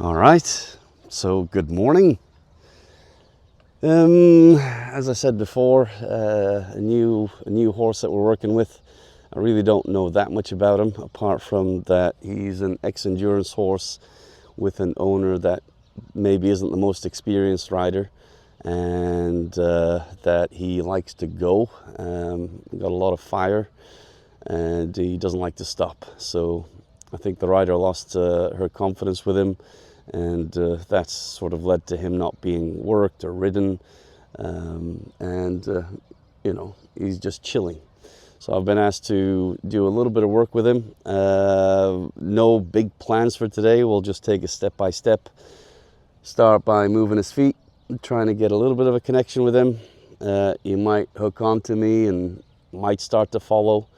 All right, so good morning. As I said before, a new horse that we're working with. I really don't know that much about him, apart from that he's an ex-endurance horse with an owner that maybe isn't the most experienced rider, and that he likes to go. Got a lot of fire, and he doesn't like to stop. So I think the rider lost her confidence with him, and that's sort of led to him not being worked or ridden, and you know, he's just chilling. So I've been asked to do a little bit of work with him. No big plans for today. We'll just take it step by step. Start by moving his feet, trying to get a little bit of a connection with him. He might hook onto me and might start to follow.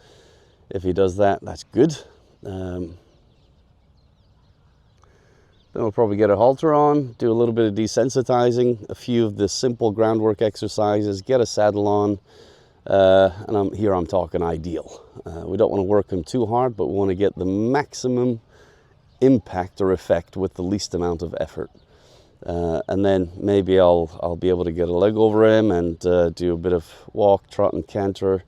If he does that, that's good. Then we'll probably get a halter on, do a little bit of desensitizing, a few of the simple groundwork exercises, get a saddle on, and I'm talking ideal. We don't want to work him too hard, but we want to get the maximum impact or effect with the least amount of effort. And then maybe I'll be able to get a leg over him and do a bit of walk, trot, and canter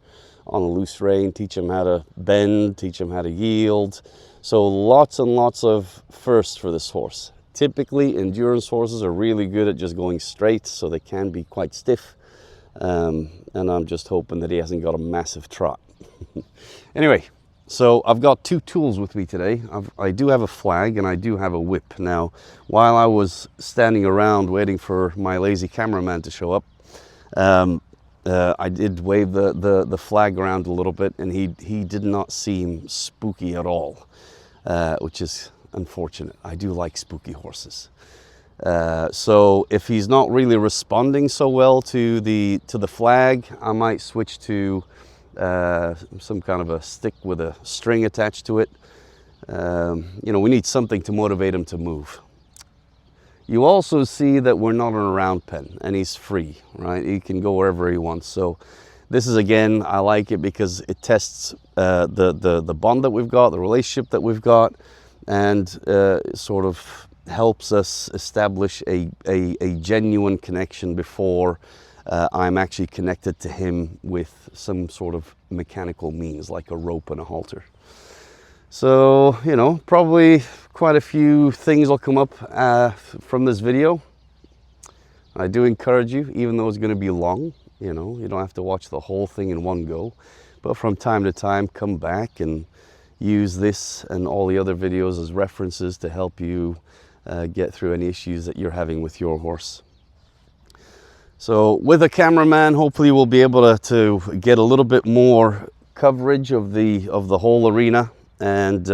on a loose rein, teach him how to bend, teach him how to yield. So lots and lots of firsts for this horse. Typically, endurance horses are really good at just going straight, so they can be quite stiff. And I'm just hoping that he hasn't got a massive trot. Anyway, so I've got two tools with me today. I do have a flag and I do have a whip. Now, while I was standing around waiting for my lazy cameraman to show up, I did wave the flag around a little bit, and he did not seem spooky at all, which is unfortunate. I do like spooky horses. So if he's not really responding so well to the flag, I might switch to some kind of a stick with a string attached to it. You know, we need something to motivate him to move. You also see that we're not in a round pen, and he's free, right? He can go wherever he wants. So this is, again, I like it because it tests the bond that we've got, the relationship that we've got, and sort of helps us establish a genuine connection before I'm actually connected to him with some sort of mechanical means, like a rope and a halter. So, you know, probably quite a few things will come up from this video. I do encourage you, even though it's going to be long, you know, you don't have to watch the whole thing in one go, but from time to time, come back and use this and all the other videos as references to help you get through any issues that you're having with your horse. So with a cameraman, hopefully we'll be able to get a little bit more coverage of the whole arena, and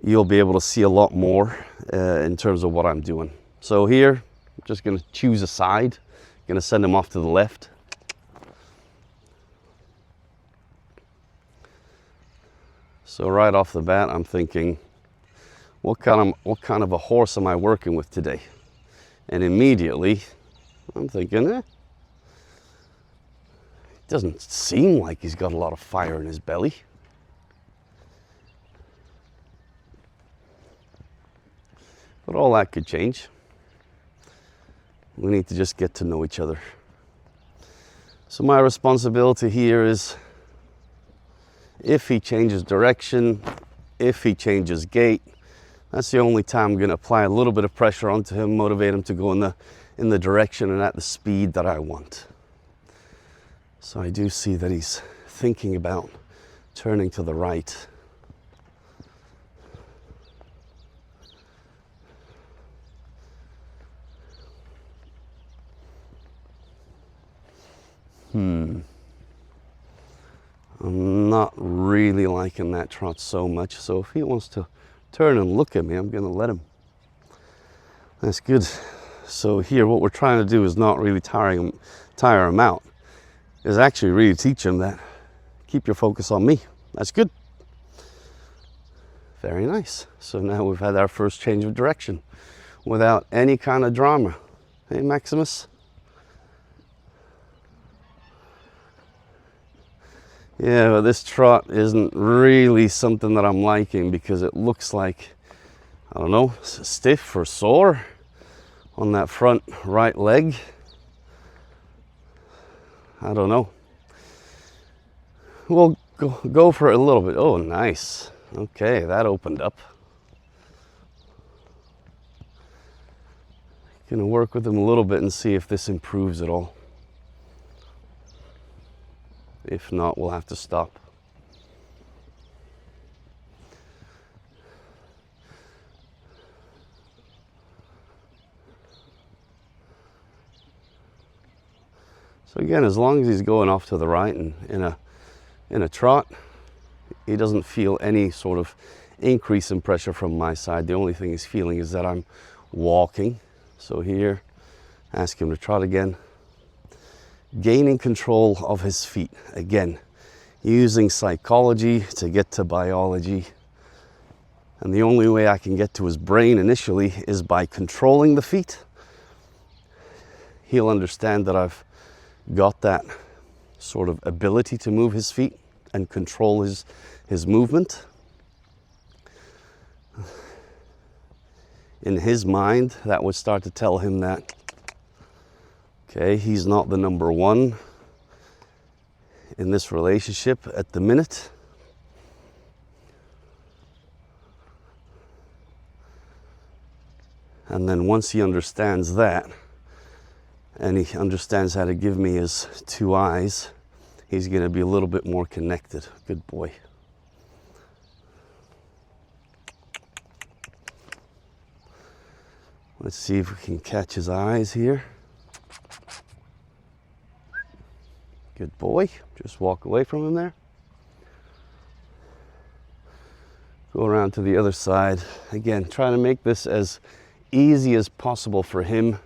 you'll be able to see a lot more in terms of what I'm doing. So here, I'm just going to choose a side. Going to send him off to the left. So right off the bat, I'm thinking, what kind of a horse am I working with today? And immediately, I'm thinking, it doesn't seem like he's got a lot of fire in his belly. But all that could change. We need to just get to know each other. So my responsibility here is, if he changes direction, if he changes gait, that's the only time I'm going to apply a little bit of pressure onto him, motivate him to go in the direction and at the speed that I want. So I do see that he's thinking about turning to the right. I'm not really liking that trot so much, so if he wants to turn and look at me, I'm going to let him. That's good. So here, what we're trying to do is not really tire him out, is actually really teach him that keep your focus on me. That's good. Very nice. So now we've had our first change of direction without any kind of drama. Hey, Maximus. Yeah, but this trot isn't really something that I'm liking, because it looks like I don't know, stiff or sore on that front right leg. I don't know. We'll go for it a little bit. Oh, nice. Okay, that opened up. Gonna work with him a little bit and see if this improves at all. If not, we'll have to stop. So again, as long as he's going off to the right and in a trot, he doesn't feel any sort of increase in pressure from my side. The only thing he's feeling is that I'm walking. So here, ask him to trot again. Gaining control of his feet. Again, using psychology to get to biology. And the only way I can get to his brain initially is by controlling the feet. He'll understand that I've got that sort of ability to move his feet and control his movement. In his mind, that would start to tell him that, okay, he's not the number one in this relationship at the minute. And then once he understands that, and he understands how to give me his two eyes, he's going to be a little bit more connected. Good boy. Let's see if we can catch his eyes here. Good boy. Just walk away from him there. Go around to the other side. Again, trying to make this as easy as possible for him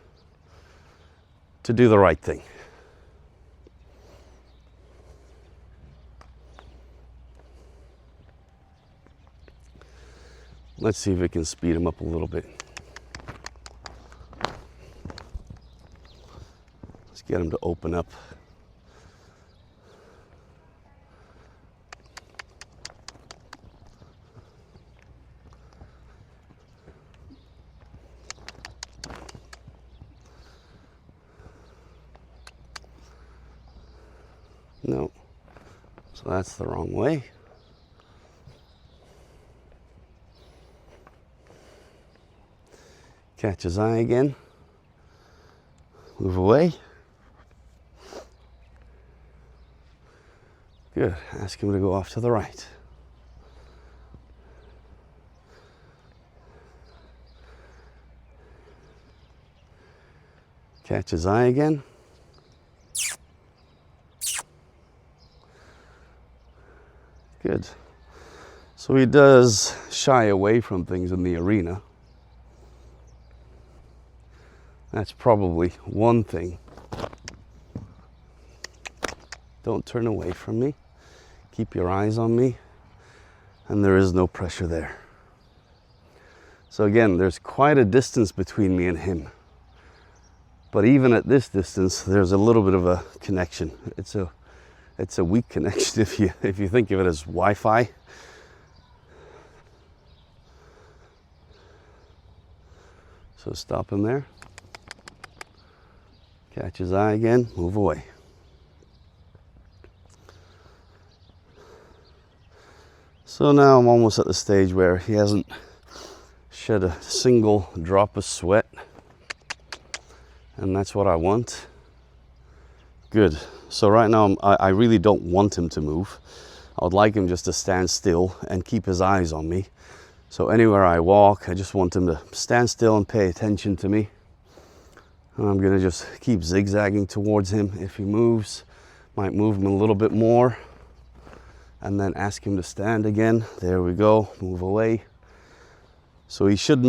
to do the right thing. Let's see if we can speed him up a little bit. Let's get him to open up. No, so that's the wrong way. Catch his eye again. Move away. Good. Ask him to go off to the right. Catch his eye again. Good. So he does shy away from things in the arena. That's probably one thing. Don't turn away from me. Keep your eyes on me. And there is no pressure there. So again, there's quite a distance between me and him. But even at this distance, there's a little bit of a connection. It's a weak connection if you think of it as Wi-Fi. So stop him there. Catch his eye again, move away. So now I'm almost at the stage where he hasn't shed a single drop of sweat. And that's what I want. Good. So right now I really don't want him to move. I would like him just to stand still and keep his eyes on me. So anywhere I walk, I just want him to stand still and pay attention to me. And I'm gonna just keep zigzagging towards him. If he moves, might move him a little bit more. And then ask him to stand again. There we go, move away. So he should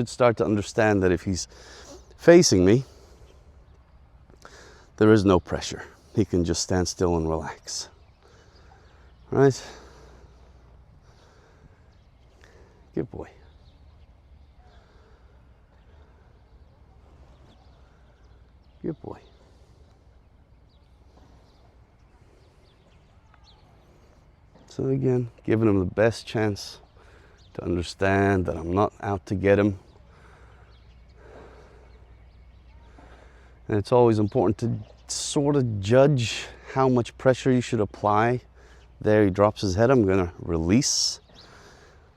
start to understand that if he's facing me, there is no pressure. He can just stand still and relax. Right? Good boy. Good boy. So again, giving him the best chance to understand that I'm not out to get him. And it's always important to sort of judge how much pressure you should apply. There, he drops his head. I'm gonna release,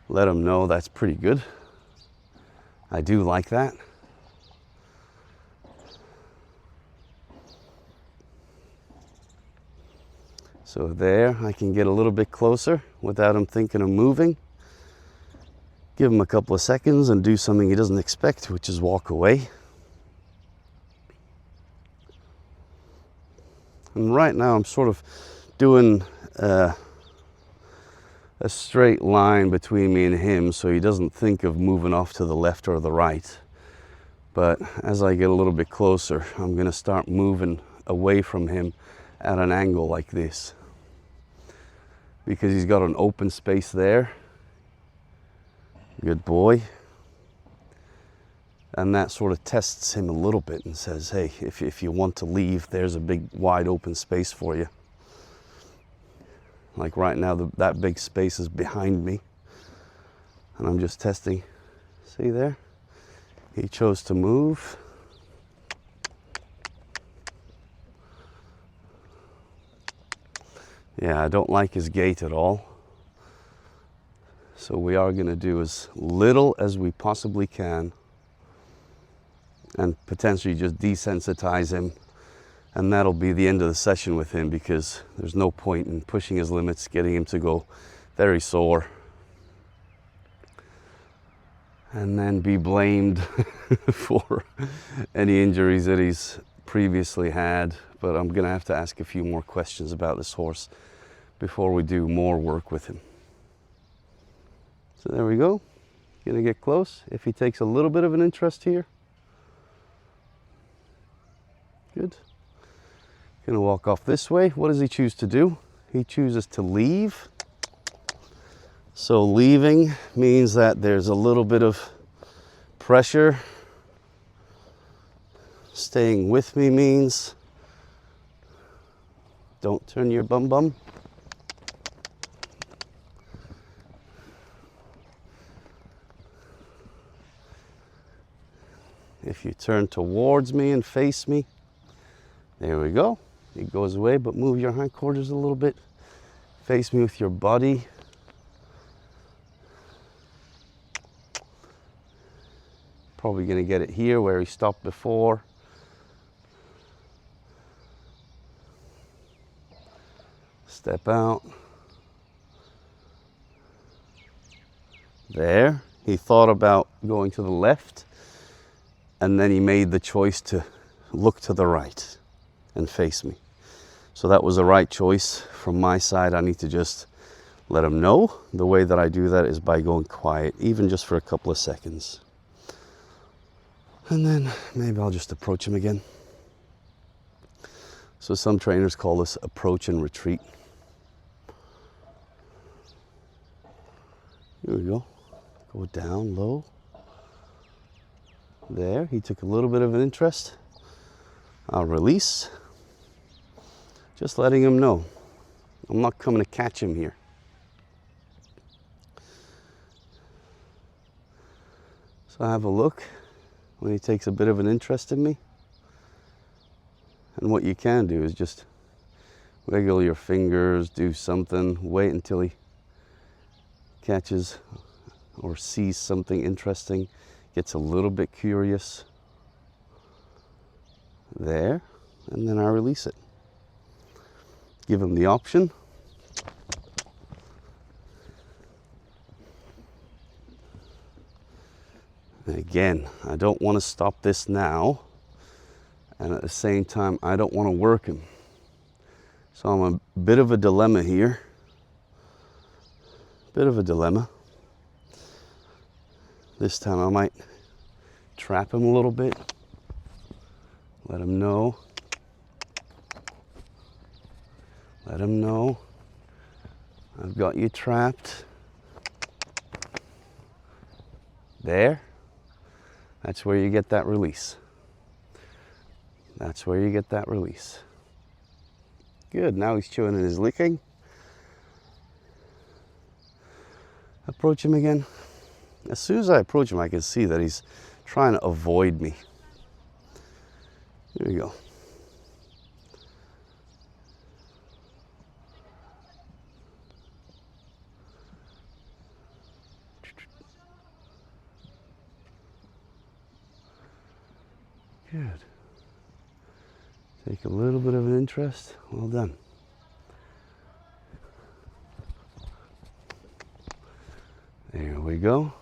let him know that's pretty good. I do like that. So there, I can get a little bit closer without him thinking of moving. Give him a couple of seconds and do something he doesn't expect, which is walk away. And right now I'm sort of doing a straight line between me and him so he doesn't think of moving off to the left or the right. But as I get a little bit closer, I'm going to start moving away from him at an angle like this, because he's got an open space there. Good boy. And that sort of tests him a little bit and says, hey, if you want to leave, there's a big wide open space for you. Like right now, that big space is behind me, and I'm just testing. See there? He chose to move. Yeah, I don't like his gait at all. So we are going to do as little as we possibly can and potentially just desensitize him. And that'll be the end of the session with him, because there's no point in pushing his limits, getting him to go very sore, and then be blamed for any injuries that he's previously had. But I'm going to have to ask a few more questions about this horse before we do more work with him. So there we go. Going to get close. If he takes a little bit of an interest here. Good. Going to walk off this way. What does he choose to do? He chooses to leave. So leaving means that there's a little bit of pressure. Staying with me means don't turn your bum bum. If you turn towards me and face me, there we go. It goes away, but move your hindquarters a little bit. Face me with your body. Probably going to get it here where he stopped before. Step out. There. He thought about going to the left, and then he made the choice to look to the right and face me. So that was the right choice. From my side, I need to just let him know. The way that I do that is by going quiet, even just for a couple of seconds. And then maybe I'll just approach him again. So some trainers call this approach and retreat. Here we go. Go down low. There, he took a little bit of an interest. I'll release. Just letting him know I'm not coming to catch him here. So I have a look when he takes a bit of an interest in me. And what you can do is just wiggle your fingers, do something, wait until he catches or sees something interesting, gets a little bit curious. There, and then I release it. Give him the option. And again, I don't want to stop this now, and at the same time, I don't want to work him. So I'm a bit of a dilemma here. Bit of a dilemma. This time I might trap him a little bit. Let him know. Let him know. I've got you trapped. There. That's where you get that release. That's where you get that release. Good. Now he's chewing and he's licking. Approach him again. As soon as I approach him, I can see that he's trying to avoid me. Here we go. Good. Take a little bit of an interest. Well done. There we go.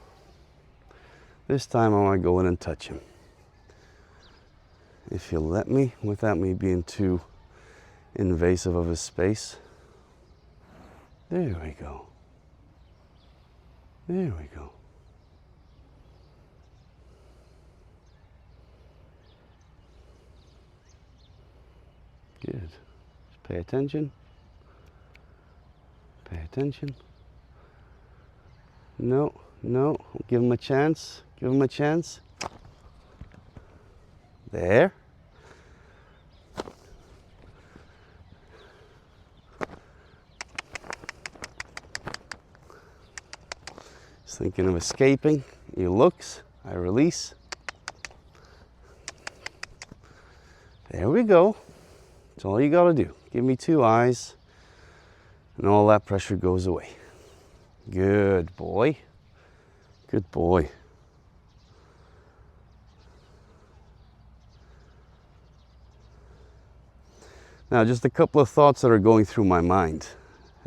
This time I want to go in and touch him. If you'll let me, without me being too invasive of his space. There we go. There we go. Good. Just pay attention. Pay attention. No, no. Give him a chance. Give him a chance. There. He's thinking of escaping. He looks. I release. There we go. That's all you gotta do. Give me 2 eyes, and all that pressure goes away. Good boy. Good boy. Now, just a couple of thoughts that are going through my mind,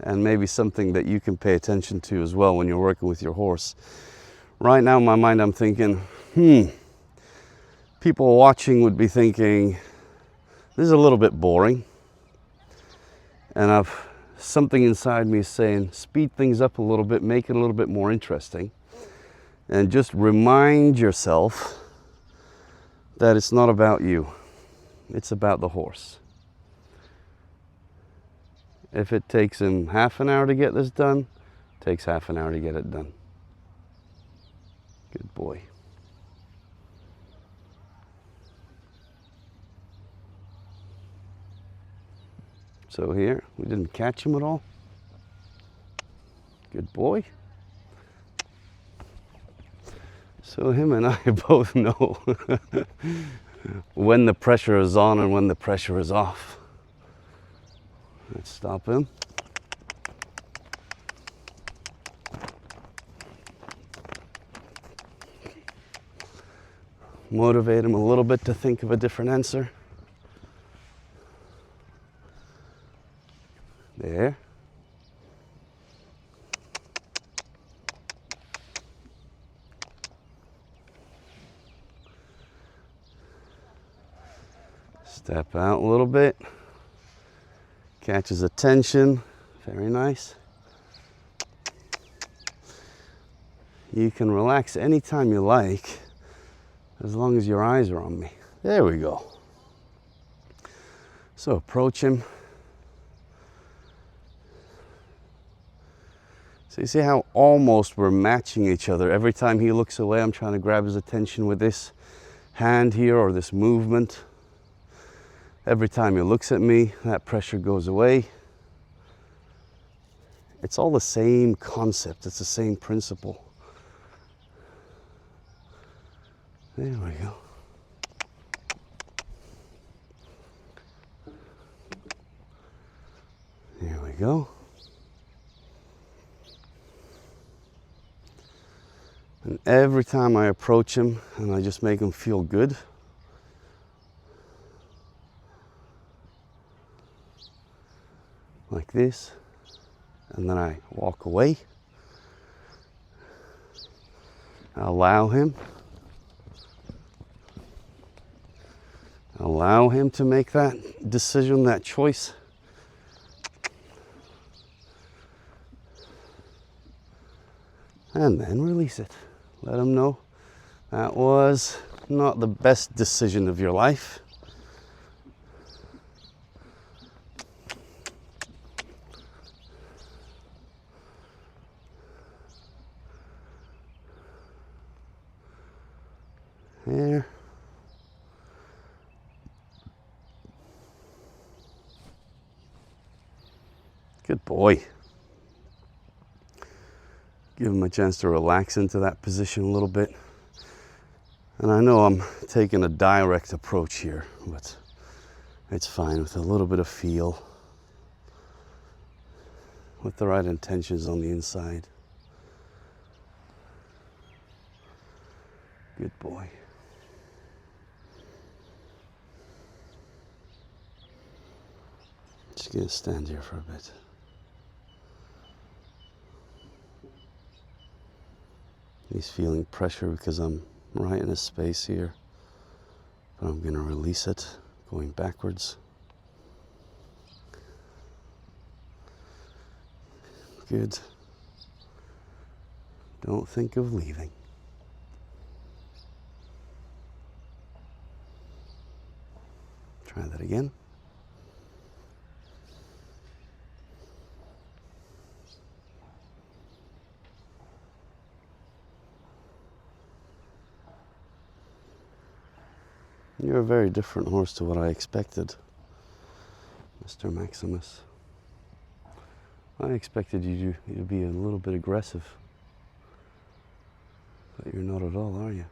and maybe something that you can pay attention to as well when you're working with your horse. Right now in my mind, I'm thinking, people watching would be thinking, this is a little bit boring. And something inside me is saying, speed things up a little bit, make it a little bit more interesting. And just remind yourself that it's not about you. It's about the horse. If it takes him half an hour to get this done, it takes half an hour to get it done. Good boy. So here, we didn't catch him at all. Good boy. So him and I both know when the pressure is on and when the pressure is off. Let's stop him. Motivate him a little bit to think of a different answer. There. Step out a little bit. Catch his attention. Very nice. You can relax anytime you like, as long as your eyes are on me. There we go. So approach him. So you see how almost we're matching each other. Every time he looks away, I'm trying to grab his attention with this hand here or this movement. Every time he looks at me, that pressure goes away. It's all the same concept. It's the same principle. There we go. There we go. And every time I approach him and I just make him feel good, like this, and then I walk away. I allow him to make that decision, that choice. And then release it. Let him know that was not the best decision of your life. There. Good boy. Give him a chance to relax into that position a little bit. And I know I'm taking a direct approach here, but it's fine with a little bit of feel, with the right intentions on the inside. Good boy. Just gonna stand here for a bit. He's feeling pressure because I'm right in his space here, but I'm gonna release it, going backwards. Good. Don't think of leaving. Try that again. You're a very different horse to what I expected, Mr. Maximus. I expected you to be a little bit aggressive, but you're not at all, are you?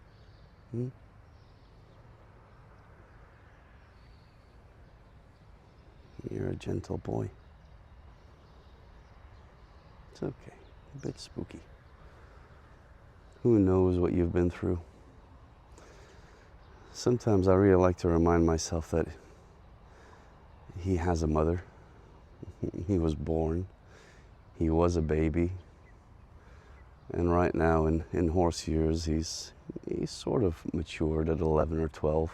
You're a gentle boy. It's okay, a bit spooky. Who knows what you've been through? Sometimes I really like to remind myself that he has a mother. He was born. He was a baby. And right now in horse years, he's sort of matured at 11 or 12.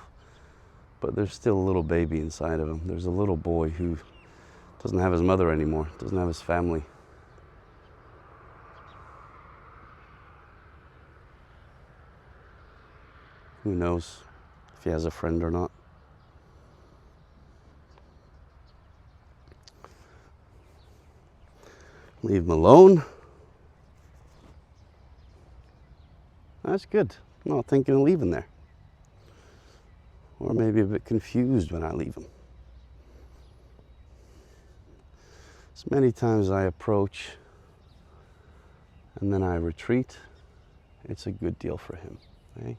But there's still a little baby inside of him. There's a little boy who doesn't have his mother anymore, doesn't have his family. Who knows if he has a friend or not. Leave him alone. That's good. I'm not thinking of leaving there. Or maybe a bit confused when I leave him. As many times I approach and then I retreat, it's a good deal for him. Eh?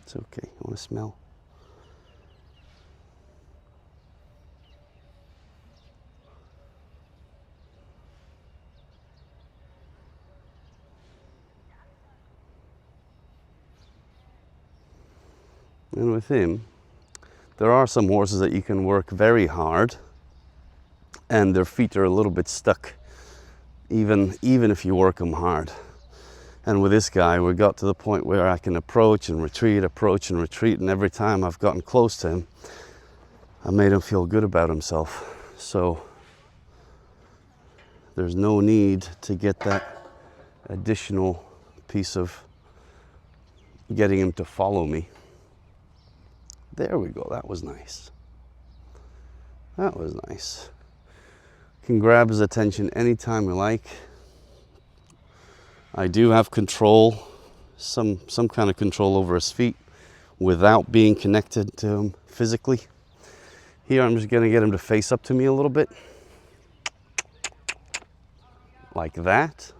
It's okay. You want to smell? And with him, there are some horses that you can work very hard and their feet are a little bit stuck, even if you work them hard. And with this guy, we got to the point where I can approach and retreat, and every time I've gotten close to him, I made him feel good about himself. So there's no need to get that additional piece of getting him to follow me. There we go, that was nice. That was nice. Can grab his attention anytime we like. I do have control, some kind of control over his feet without being connected to him physically. Here I'm just gonna get him to face up to me a little bit. Like that.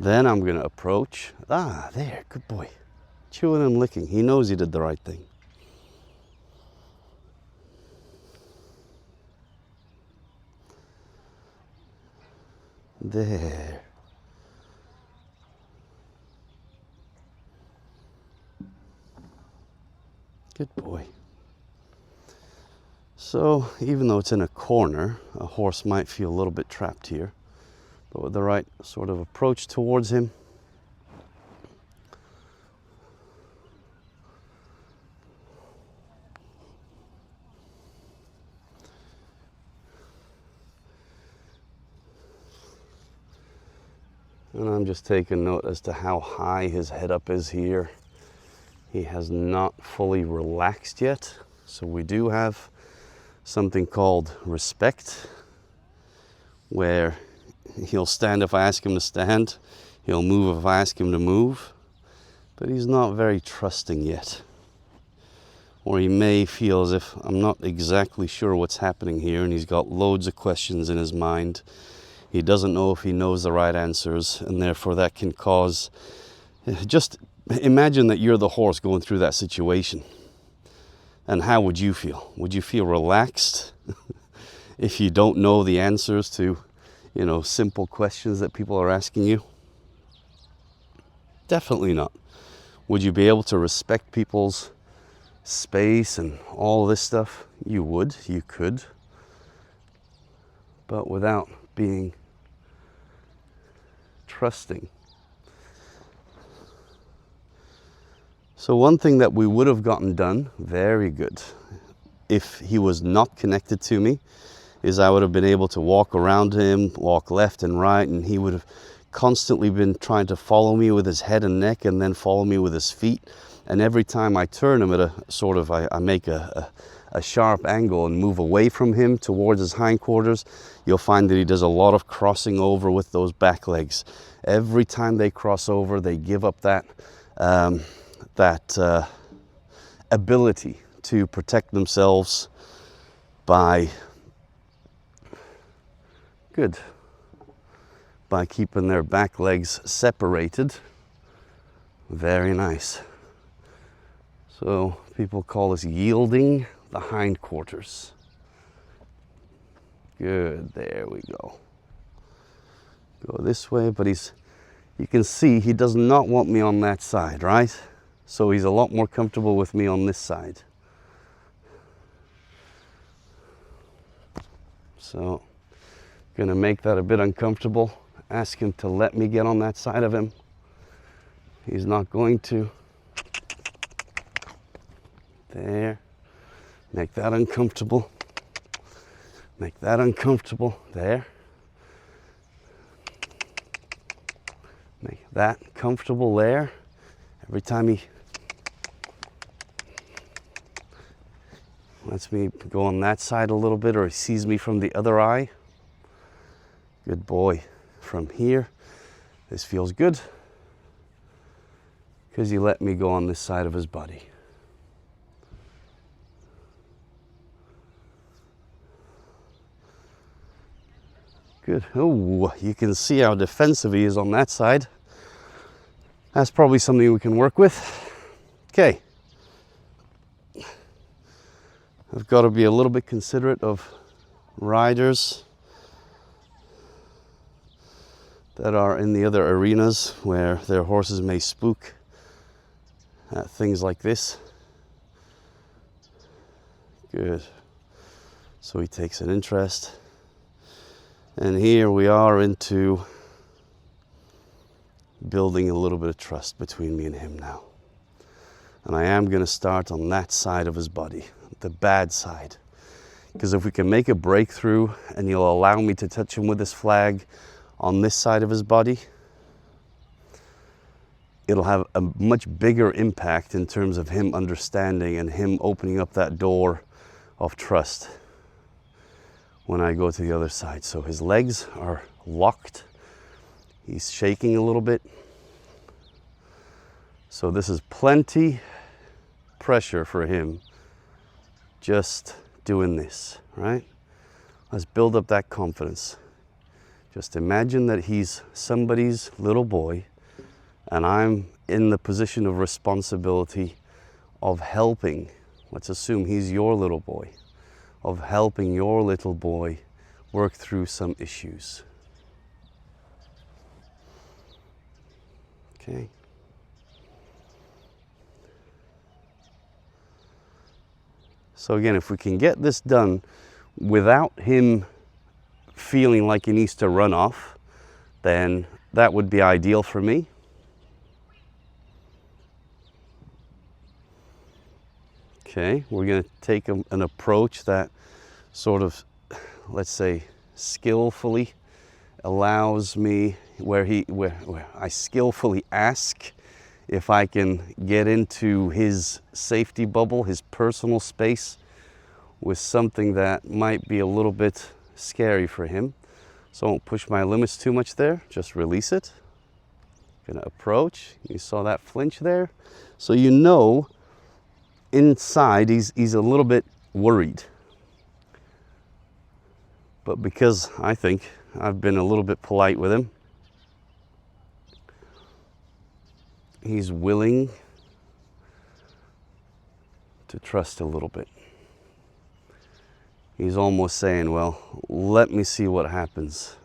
Then I'm gonna approach. Ah, there, good boy. Chewing and licking. He knows he did the right thing. There. Good boy. So even though it's in a corner, a horse might feel a little bit trapped here, but with the right sort of approach towards him, and I'm just taking note as to how high his head up is here. He has not fully relaxed yet, so we do have something called respect, where he'll stand if I ask him to stand, he'll move if I ask him to move, but he's not very trusting yet. Or he may feel as if I'm not exactly sure what's happening here, and he's got loads of questions in his mind. He doesn't know if he knows the right answers, and therefore that can cause, just imagine that you're the horse going through that situation. And how would you feel? Would you feel relaxed if you don't know the answers to, simple questions that people are asking you? Definitely not. Would you be able to respect people's space and all this stuff? You would, you could, but without being trusting. So one thing that we would have gotten done, very good, if he was not connected to me, is I would have been able to walk around him, walk left and right, and he would have constantly been trying to follow me with his head and neck and then follow me with his feet. And every time I turn him at I make a sharp angle and move away from him towards his hindquarters, you'll find that he does a lot of crossing over with those back legs. Every time they cross over, they give up that ability to protect themselves by keeping their back legs separated. Very nice. So people call this yielding the hindquarters. Good, there we go. Go this way, but you can see he does not want me on that side, right? So he's a lot more comfortable with me on this side. So, gonna make that a bit uncomfortable. Ask him to let me get on that side of him. He's not going to. There. Make that uncomfortable. Make that uncomfortable. There. Make that comfortable there. Every time he lets me go on that side a little bit, or he sees me from the other eye. Good boy. From here, this feels good because he let me go on this side of his body. Good. Oh, you can see how defensive he is on that side. That's probably something we can work with. Okay. I've got to be a little bit considerate of riders that are in the other arenas where their horses may spook at things like this. Good. So he takes an interest. And here we are into building a little bit of trust between me and him now. And I am going to start on that side of his body, the bad side. Because if we can make a breakthrough and you'll allow me to touch him with this flag on this side of his body, it'll have a much bigger impact in terms of him understanding and him opening up that door of trust when I go to the other side. So his legs are locked. He's shaking a little bit. So this is plenty pressure for him just doing this, right? Let's build up that confidence. Just imagine that he's somebody's little boy and I'm in the position of responsibility of helping. Let's assume he's your little boy, of helping your little boy work through some issues. Okay. So again, if we can get this done without him feeling like he needs to run off, then that would be ideal for me. Okay, we're going to take an approach that sort of, let's say, skillfully allows me, where I skillfully ask if I can get into his safety bubble, his personal space, with something that might be a little bit scary for him. So I won't push my limits too much there, just release it. Gonna approach, you saw that flinch there. So you know inside he's a little bit worried. But because I think I've been a little bit polite with him. He's willing to trust a little bit. He's almost saying, well, let me see what happens.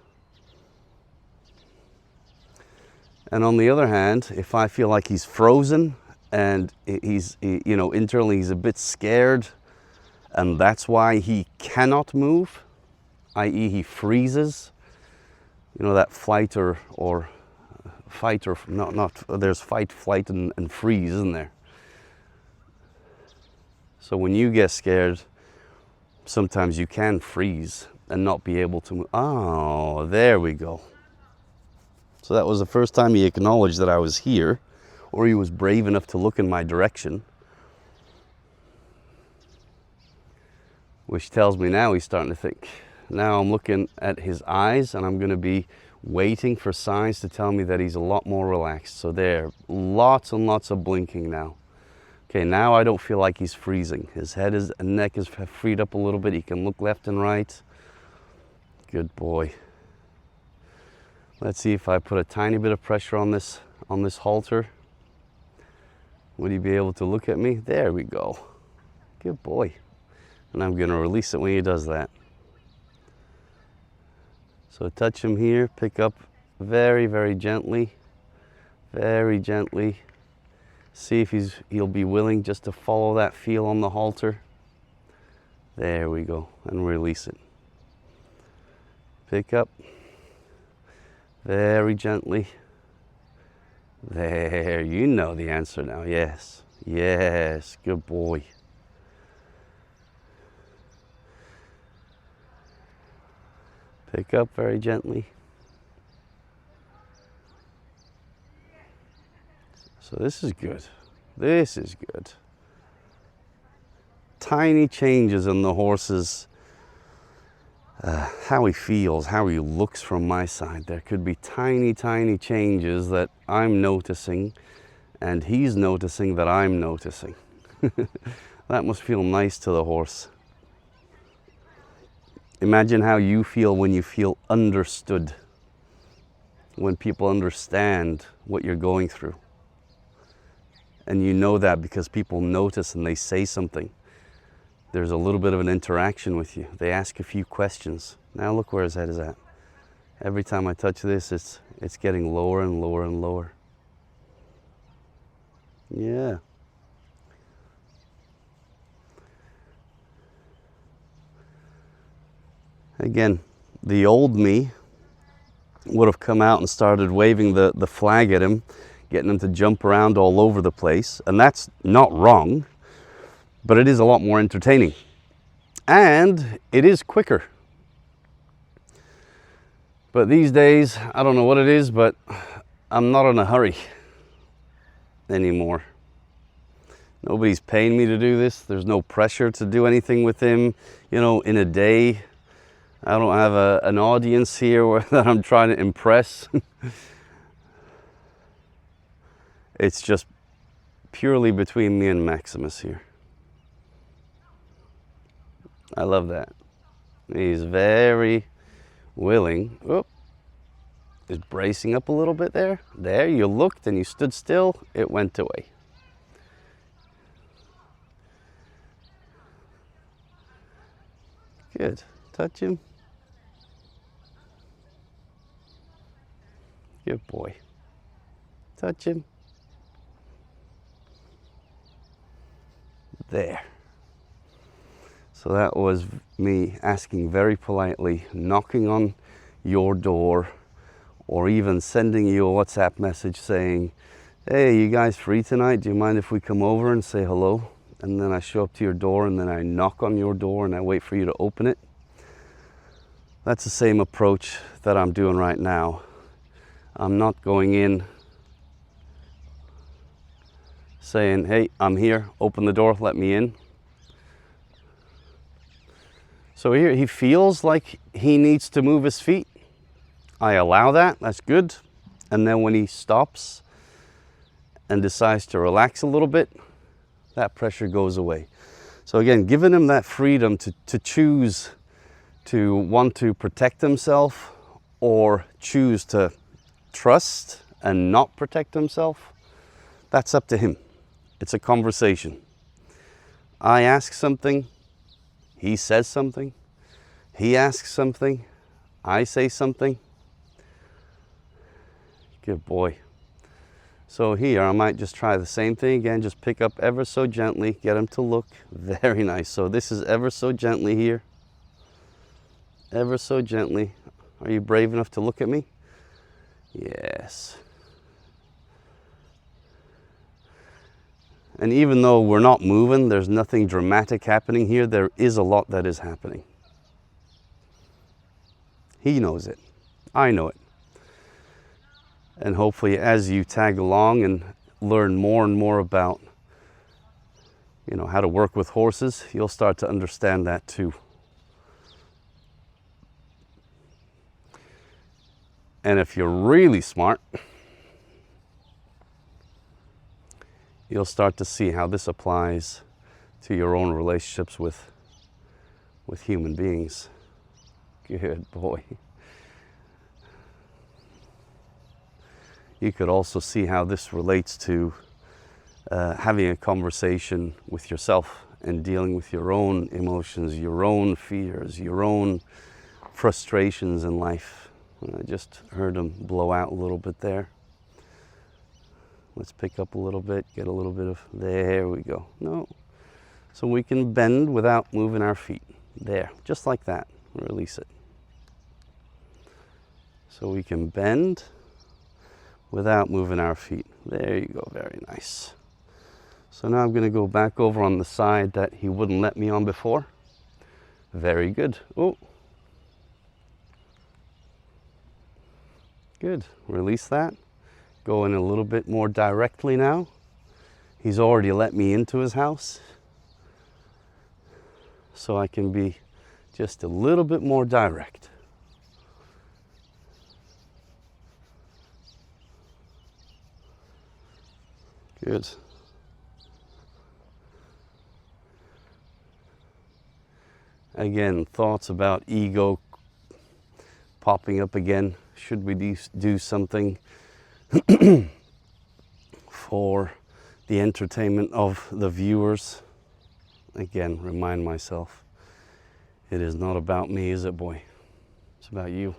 And on the other hand, if I feel like he's frozen and internally he's a bit scared, and that's why he cannot move, i.e. he freezes, that flight or fight, or not, there's fight, flight, and freeze, isn't there? So when you get scared, sometimes you can freeze and not be able to move. Oh, there we go. So that was the first time he acknowledged that I was here, or he was brave enough to look in my direction. Which tells me now he's starting to think. Now I'm looking at his eyes, and I'm going to be waiting for signs to tell me that he's a lot more relaxed. So there, lots and lots of blinking now. Okay, now I don't feel like he's freezing. His head and neck is freed up a little bit. He can look left and right. Good boy. Let's see if I put a tiny bit of pressure on this halter. Would he be able to look at me? There we go. Good boy. And I'm going to release it when he does that. So touch him here, pick up very, very gently. Very gently. See if he'll be willing just to follow that feel on the halter. There we go. And release it. Pick up. Very gently. There, you know the answer now. Yes, yes, good boy. Pick up very gently. So this is good. This is good. Tiny changes in the horse's how he feels, how he looks from my side. There could be tiny, tiny changes that I'm noticing, and he's noticing that I'm noticing. That must feel nice to the horse. Imagine how you feel when you feel understood, when people understand what you're going through. And you know that because people notice and they say something. There's a little bit of an interaction with you. They ask a few questions. Now look where his head is at. Every time I touch this, it's getting lower and lower and lower. Yeah. Again, the old me would have come out and started waving the flag at him, getting him to jump around all over the place. And that's not wrong. But it is a lot more entertaining, and it is quicker. But these days, I don't know what it is, but I'm not in a hurry anymore. Nobody's paying me to do this. There's no pressure to do anything with him, in a day. I don't have an audience here that I'm trying to impress. It's just purely between me and Maximus here. I love that. He's very willing. Oh, he's bracing up a little bit there. There, you looked and you stood still. It went away. Good. Touch him. Good boy. Touch him. There. So that was me asking very politely, knocking on your door, or even sending you a WhatsApp message saying, hey, you guys free tonight? Do you mind if we come over and say hello? And then I show up to your door, and then I knock on your door and I wait for you to open it. That's the same approach that I'm doing right now. I'm not going in saying, hey, I'm here, open the door, let me in. So here he feels like he needs to move his feet. I allow that, that's good. And then when he stops and decides to relax a little bit, that pressure goes away. So again, giving him that freedom to choose to want to protect himself or choose to trust and not protect himself, that's up to him. It's a conversation. I ask something, he says something, he asks something, I say something. Good boy. So here, I might just try the same thing again, just pick up ever so gently, get him to look. Very nice. So this is ever so gently here. Ever so gently. Are you brave enough to look at me? Yes. And even though we're not moving, there's nothing dramatic happening here, there is a lot that is happening. He knows it. I know it. And hopefully as you tag along and learn more and more about, you know, how to work with horses, you'll start to understand that too. And if you're really smart, you'll start to see how this applies to your own relationships with human beings. Good boy. You could also see how this relates to having a conversation with yourself and dealing with your own emotions, your own fears, your own frustrations in life. I just heard him blow out a little bit there. Let's pick up a little bit, get a little bit of, there we go. No. So we can bend without moving our feet. There, just like that. Release it. So we can bend without moving our feet. There you go, very nice. So now I'm going to go back over on the side that he wouldn't let me on before. Very good. Oh. Good. Release that. Go in a little bit more directly now. He's already let me into his house. So I can be just a little bit more direct. Good. Again, thoughts about ego popping up again. Should we do something for the entertainment of the viewers? Again, remind myself, it is not about me, is it, boy? It's about you.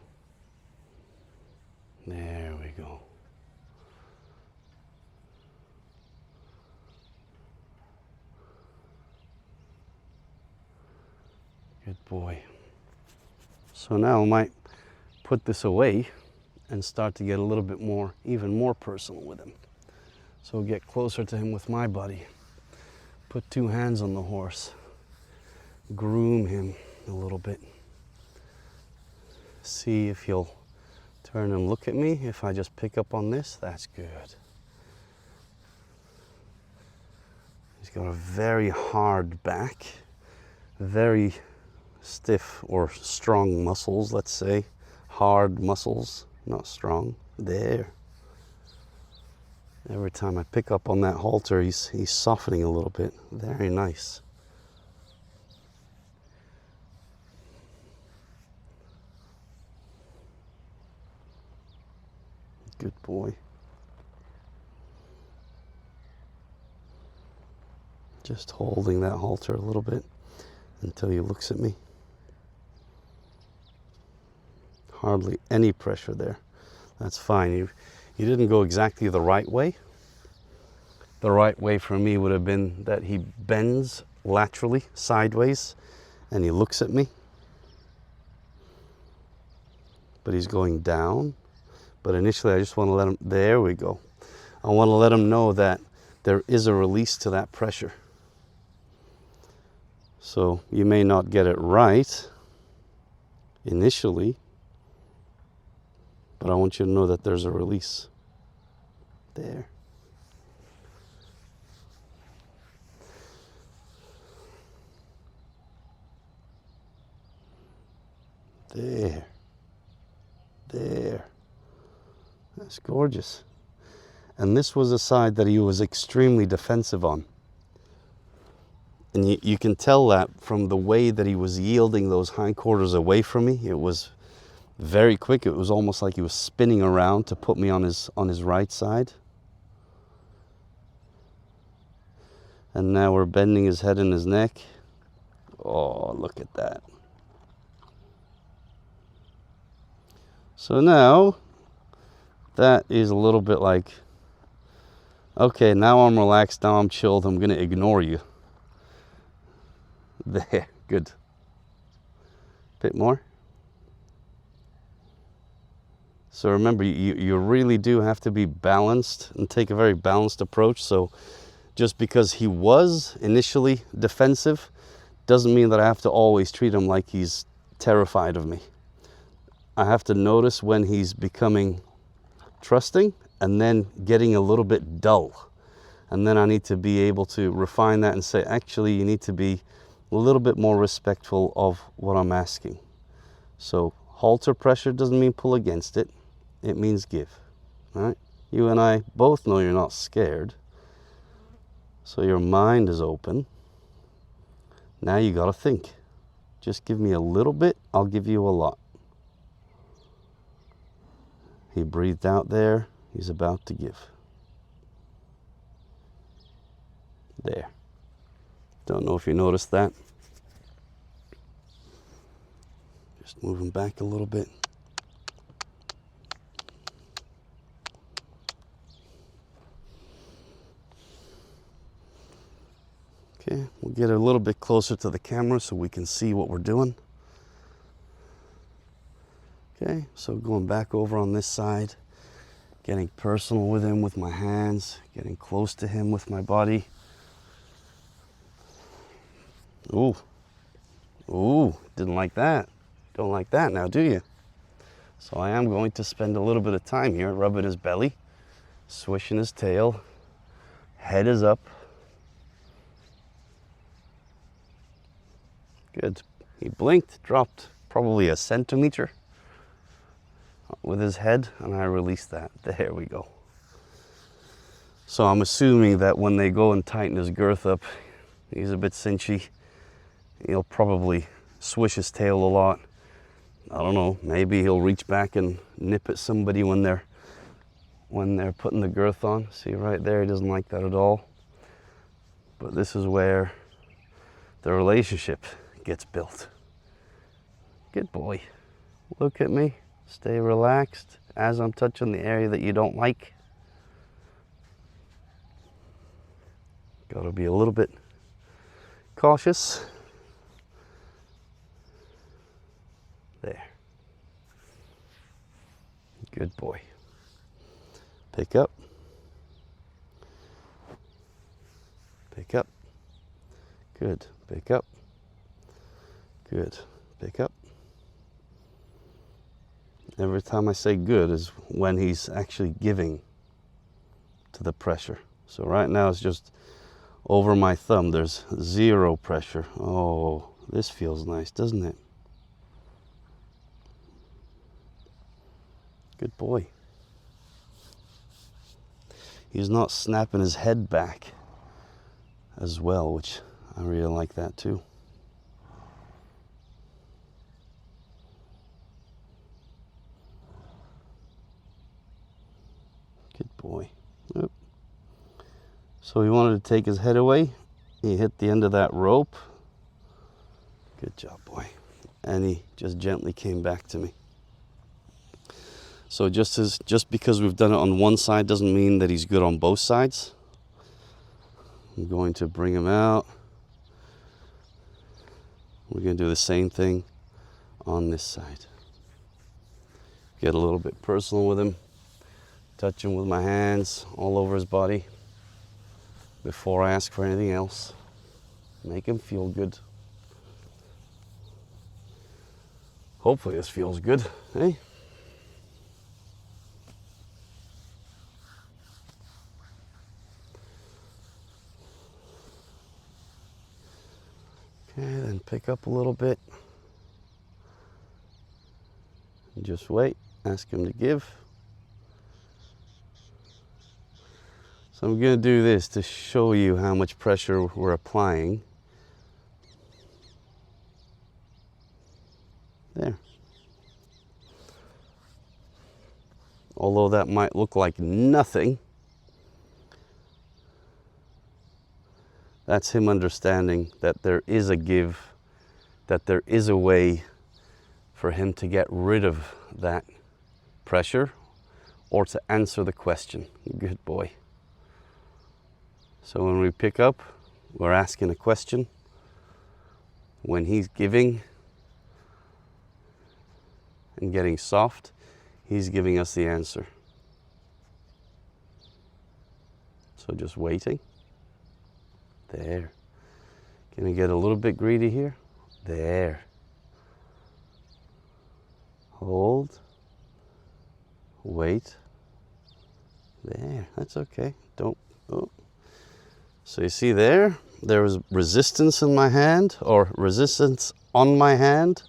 There we go. Good boy. So now I might put this away and start to get a little bit more, even more personal with him. So get closer to him with my body. Put two hands on the horse. Groom him a little bit. See if he'll turn and look at me. If I just pick up on this, that's good. He's got a very hard back, very stiff or strong muscles, let's say. Hard muscles, not strong. There. Every time I pick up on that halter, he's softening a little bit. Very nice. Good boy. Just holding that halter a little bit until he looks at me. Hardly any pressure there. That's fine. You didn't go exactly the right way. The right way for me would have been that he bends laterally, sideways, and he looks at me. But he's going down. But initially I just want to let him, there we go. I want to let him know that there is a release to that pressure. So you may not get it right initially, but I want you to know that there's a release. There. There. There. That's gorgeous. And this was a side that he was extremely defensive on. And you can tell that from the way that he was yielding those hindquarters away from me. It was Very quick. It was almost like he was spinning around to put me on his right side. And now we're bending his head and his neck. Oh, look at that. So now that is a little bit like, okay, now I'm relaxed, now I'm chilled, I'm gonna ignore you. There, good. Bit more. So remember, you really do have to be balanced and take a very balanced approach. So just because he was initially defensive doesn't mean that I have to always treat him like he's terrified of me. I have to notice when he's becoming trusting and then getting a little bit dull. And then I need to be able to refine that and say, actually, you need to be a little bit more respectful of what I'm asking. So halter pressure doesn't mean pull against it. It means give, right? You and I both know you're not scared. So your mind is open. Now you got to think. Just give me a little bit, I'll give you a lot. He breathed out there. He's about to give. There. Don't know if you noticed that. Just moving back a little bit. Okay, we'll get a little bit closer to the camera so we can see what we're doing. Okay, so going back over on this side, getting personal with him with my hands, getting close to him with my body. Ooh, ooh, didn't like that. Don't like that now, do you? So I am going to spend a little bit of time here rubbing his belly, swishing his tail, head is up. Good. He blinked, dropped probably a centimeter with his head, and I released that. There we go. So I'm assuming that when they go and tighten his girth up, he's a bit cinchy. He'll probably swish his tail a lot. I don't know, maybe he'll reach back and nip at somebody when they're putting the girth on. See right there, he doesn't like that at all. But this is where the relationship gets built. Good boy. Look at me. Stay relaxed as I'm touching the area that you don't like. Got to be a little bit cautious. There. Good boy. Pick up. Pick up. Good. Pick up. Good. Pick up. Every time I say good is when he's actually giving to the pressure. So right now it's just over my thumb. There's zero pressure. Oh, this feels nice, doesn't it? Good boy. He's not snapping his head back as well, which I really like that too. Good boy. Oop. So he wanted to take his head away. He hit the end of that rope. Good job, boy. And he just gently came back to me. So just because we've done it on one side doesn't mean that he's good on both sides. I'm going to bring him out. We're going to do the same thing on this side. Get a little bit personal with him. Touch him with my hands all over his body before I ask for anything else. Make him feel good. Hopefully this feels good, hey? Okay, then pick up a little bit. And just wait, ask him to give. So I'm going to do this to show you how much pressure we're applying. There. although that might look like nothing, that's him understanding that there is a give, that there is a way for him to get rid of that pressure or to answer the question. Good boy. So when we pick up, we're asking a question. When he's giving and getting soft, he's giving us the answer. So just waiting. There. Can I get a little bit greedy here? There. Hold. Wait. There. That's okay. Don't. Oh. So you see there was resistance in my hand, or resistance on my hand.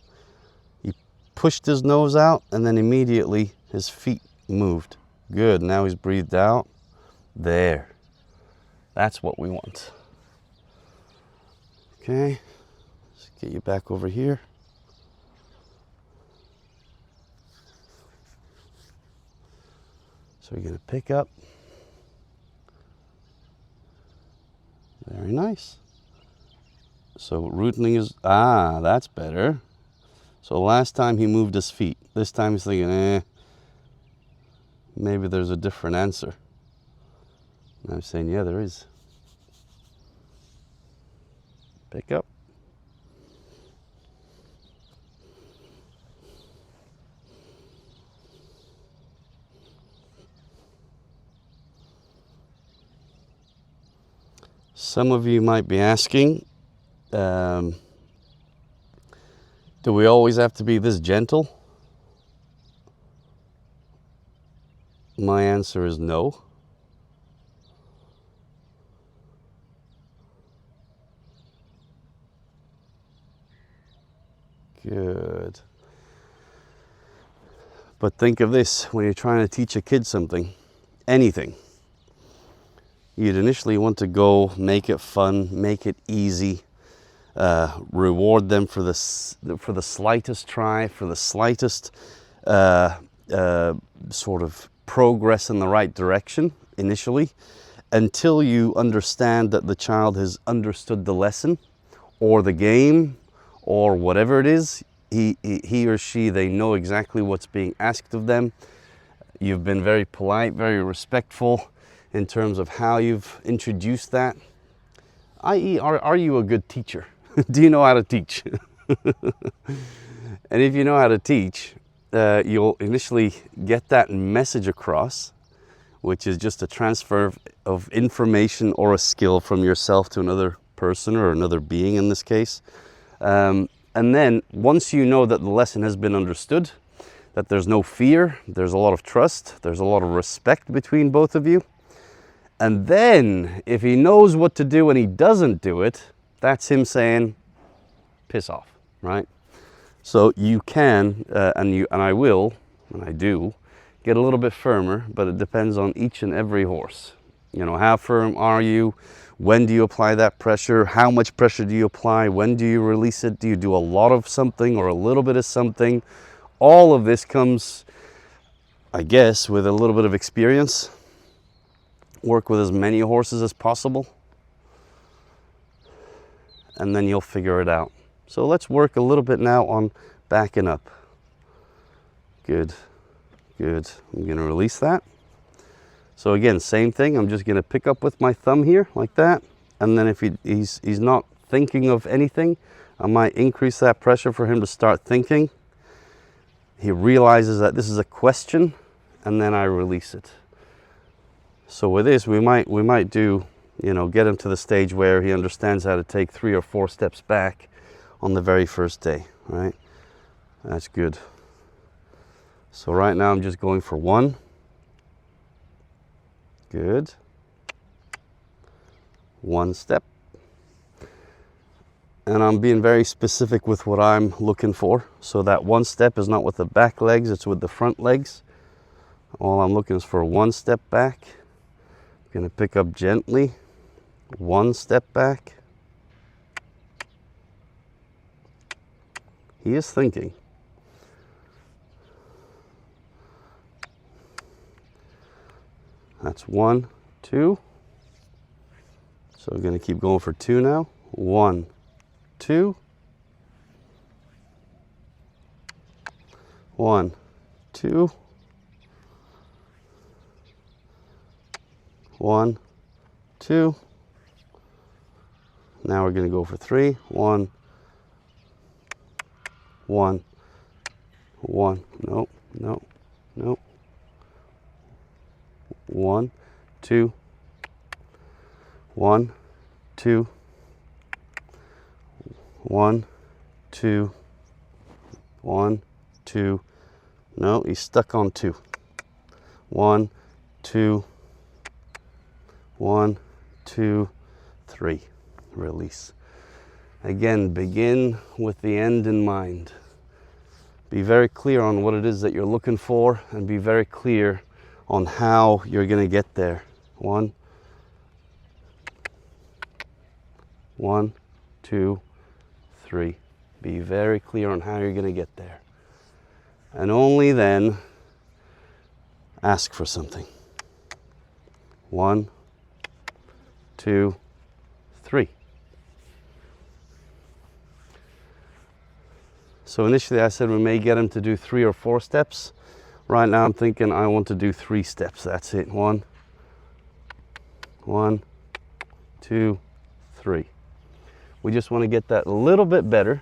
He pushed his nose out, and then immediately his feet moved. Good. Now he's breathed out. There. That's what we want. Okay. Let's get you back over here. So we're going to pick up. Very nice. So rooting is, that's better. So last time he moved his feet. This time he's thinking, maybe there's a different answer. And I'm saying, yeah, there is. Pick up. Some of you might be asking, do we always have to be this gentle? My answer is no. Good. But think of this, when you're trying to teach a kid something, anything, you'd initially want to go make it fun, make it easy, reward them for the slightest try, for the slightest sort of progress in the right direction initially, until you understand that the child has understood the lesson or the game or whatever it is. He or she, they know exactly what's being asked of them. You've been very polite, very respectful in terms of how you've introduced that. i.e., are you a good teacher? Do you know how to teach? And if you know how to teach, you'll initially get that message across, which is just a transfer of information or a skill from yourself to another person or another being in this case. And then once you know that the lesson has been understood, that there's no fear, there's a lot of trust, there's a lot of respect between both of you. And then if he knows what to do and he doesn't do it, that's him saying, piss off, right? So you can, and I will, and I do, get a little bit firmer, but it depends on each and every horse. You know, how firm are you? When do you apply that pressure? How much pressure do you apply? When do you release it? Do you do a lot of something or a little bit of something? All of this comes, I guess, with a little bit of experience. Work with as many horses as possible, and then you'll figure it out. So let's work a little bit now on backing up. Good, good. I'm going to release that. So again, same thing. I'm just going to pick up with my thumb here like that, and then if he's not thinking of anything, I might increase that pressure for him to start thinking. He realizes that this is a question, and then I release it. So with this, we might do, you know, get him to the stage where he understands how to take 3 or 4 steps back on the very first day, right? That's good. So right now I'm just going for 1. Good. 1 step. And I'm being very specific with what I'm looking for. So that 1 step is not with the back legs, it's with the front legs. All I'm looking is for 1 step back. I'm going to pick up gently. 1 step back. He is thinking. That's 1, 2. So we're going to keep going for 2 now. 1, 2. 1, 2. 1, 2. Now we're going to go for 3. 1, 1, 1. No, no, no. 1, 2. 1, 2. 1, 2. 1, 2. No, he's stuck on 2. 1, 2. 1, 2, 3. Release. Again, begin with the end in mind. Be very clear on what it is that you're looking for, and be very clear on how you're going to get there. 1, 1, 2, 3. Be very clear on how you're going to get there. And only then ask for something. 1, 2, 3. So initially I said we may get him to do 3 or 4 steps. Right now I'm thinking I want to do 3 steps. That's it. 1, 1, 2, 3. We just want to get that a little bit better,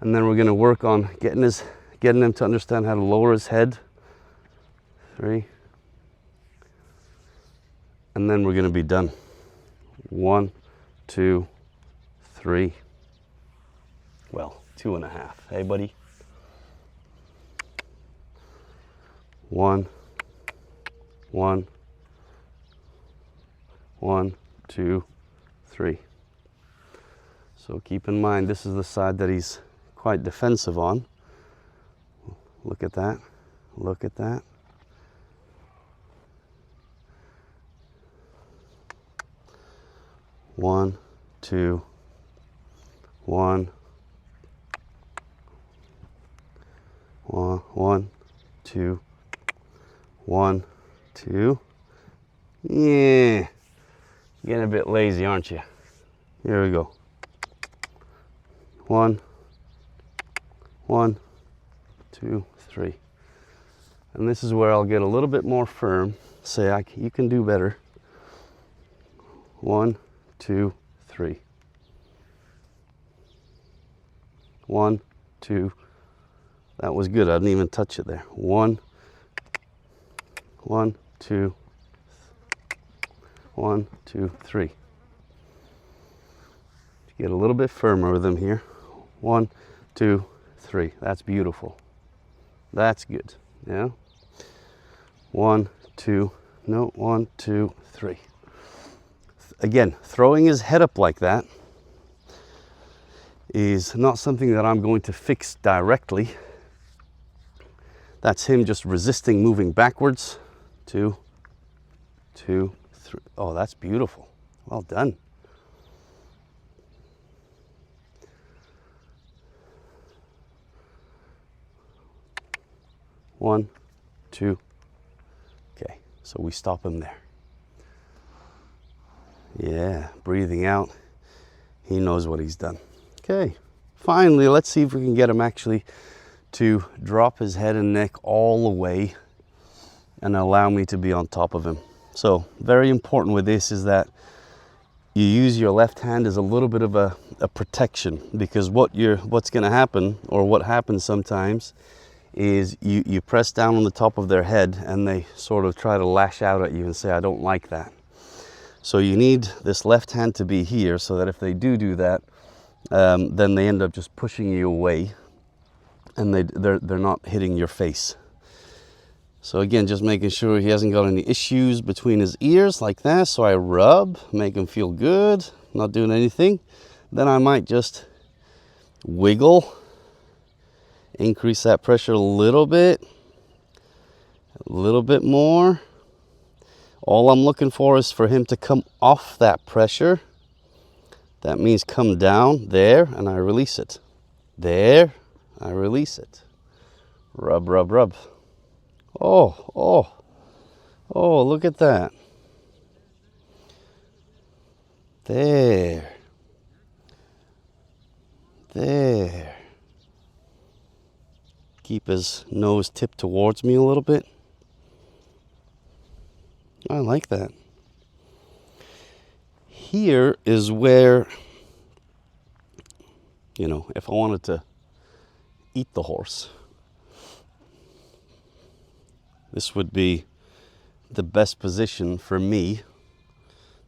and then we're going to work on getting him to understand how to lower his head. 3. And then we're going to be done. 1, 2, 3. Well, 2.5. Hey, buddy. 1, 1, 1, 2, 3. So keep in mind, this is the side that he's quite defensive on. Look at that. Look at that. One, 2, 1, 1, 2, 1, 2. Yeah, getting a bit lazy, aren't you? Here we go. 1, 1, 2, 3. And this is where I'll get a little bit more firm. Say, you can do better. 1, 2, 3. 1, 2. That was good. I didn't even touch it there. 1, 1, 2, 1, 2, 3. Get a little bit firmer with them here. 1, 2, 3. That's beautiful. That's good. Yeah. 1, 2. No. 1, 2, 3. Again, throwing his head up like that is not something that I'm going to fix directly. That's him just resisting moving backwards. 2, 2, 3. Oh, that's beautiful. Well done. One, 2. Okay, so we stop him there. Yeah, breathing out. He knows what he's done. Okay, finally, let's see if we can get him actually to drop his head and neck all the way and allow me to be on top of him. So very important with this is that you use your left hand as a little bit of a protection, because what's going to happen, or what happens sometimes, is you press down on the top of their head and they sort of try to lash out at you and say, I don't like that. So you need this left hand to be here so that if they do that, then they end up just pushing you away and they're not hitting your face. So again, just making sure he hasn't got any issues between his ears like that. So I rub, make him feel good, not doing anything. Then I might just wiggle, increase that pressure a little bit more. All I'm looking for is for him to come off that pressure. That means come down there, and I release it. There, I release it. Rub, rub, rub. Oh, look at that. There. There. Keep his nose tipped towards me a little bit. I like that. Here is where, you know, if I wanted to eat the horse, this would be the best position for me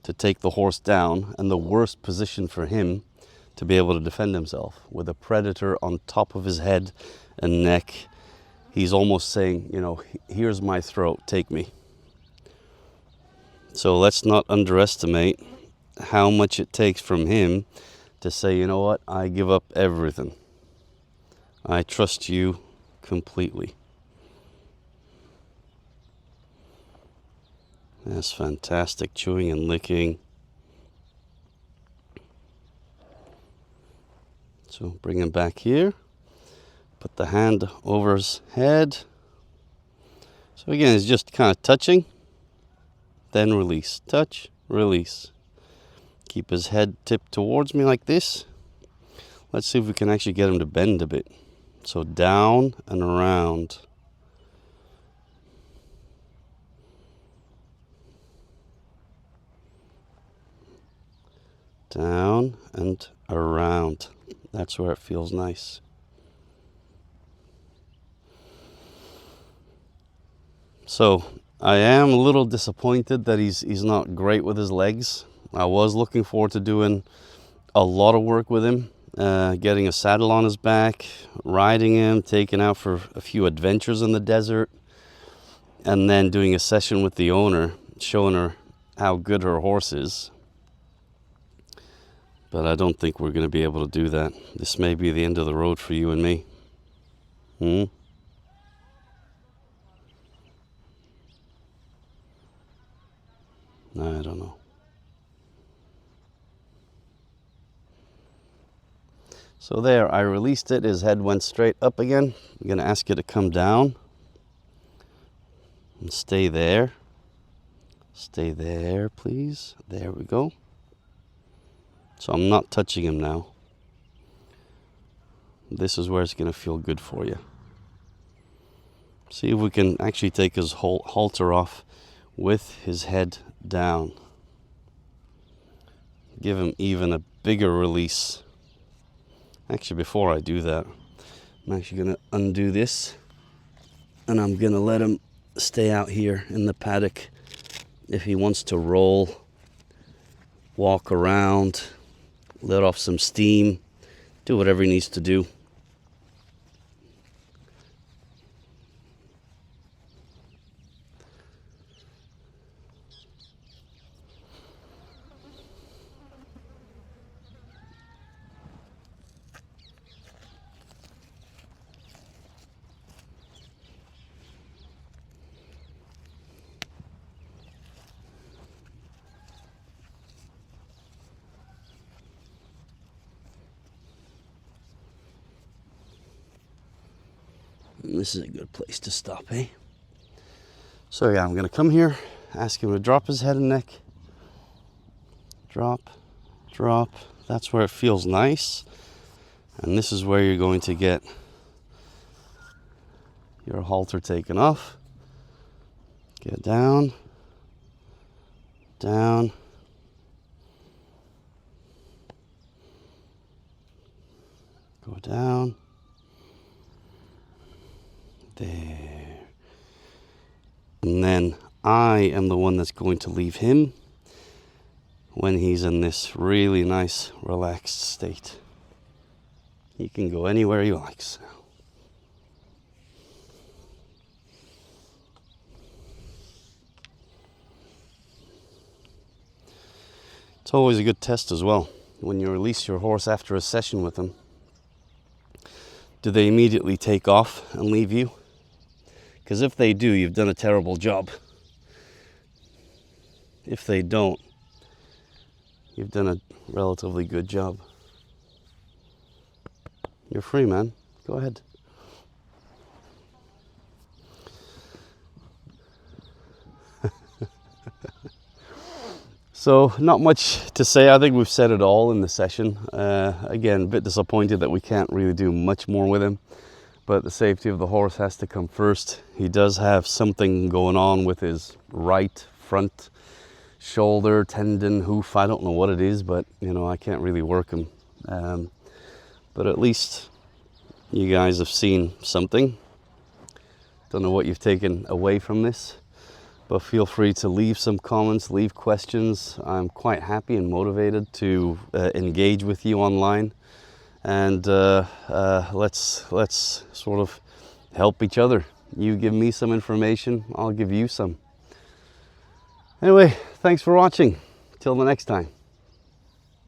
to take the horse down, and the worst position for him to be able to defend himself. With a predator on top of his head and neck, he's almost saying, you know, here's my throat, take me. So let's not underestimate how much it takes from him to say, you know what, I give up everything. I trust you completely. That's fantastic, chewing and licking. So bring him back here. Put the hand over his head. So again, it's just kind of touching, then release. Touch, release. Keep his head tipped towards me like this. Let's see if we can actually get him to bend a bit. So down and around. Down and around. That's where it feels nice. So I am a little disappointed that he's not great with his legs. I was looking forward to doing a lot of work with him, getting a saddle on his back, riding him, taking out for a few adventures in the desert, and then doing a session with the owner, showing her how good her horse is. But I don't think we're going to be able to do that. This may be the end of the road for you and me. I don't know. So there, I released it. His head went straight up again. I'm going to ask you to come down and stay there. Stay there, please. There we go. So I'm not touching him now. This is where it's going to feel good for you. See if we can actually take his halter off with his head down. Give him even a bigger release. Actually, before I do that, I'm actually going to undo this, and I'm going to let him stay out here in the paddock. If he wants to roll, walk around, let off some steam, do whatever he needs to do. And this is a good place to stop, eh? So yeah, I'm going to come here, ask him to drop his head and neck. Drop, drop. That's where it feels nice. And this is where you're going to get your halter taken off. Get down, down. Go down. There. And then I am the one that's going to leave him when he's in this really nice, relaxed state. He can go anywhere he likes. It's always a good test as well. When you release your horse after a session with him, do they immediately take off and leave you? Because if they do, you've done a terrible job. If they don't, you've done a relatively good job. You're free, man. Go ahead. So not much to say. I think we've said it all in the session. Again, a bit disappointed that we can't really do much more with him, but the safety of the horse has to come first. He does have something going on with his right front shoulder, tendon, hoof. I don't know what it is, but you know, I can't really work him. But at least you guys have seen something. Don't know what you've taken away from this, but feel free to leave some comments, leave questions. I'm quite happy and motivated to engage with you online, and let's sort of help each other. You give me some information, I'll give you some. Anyway, thanks for watching. Till the next time.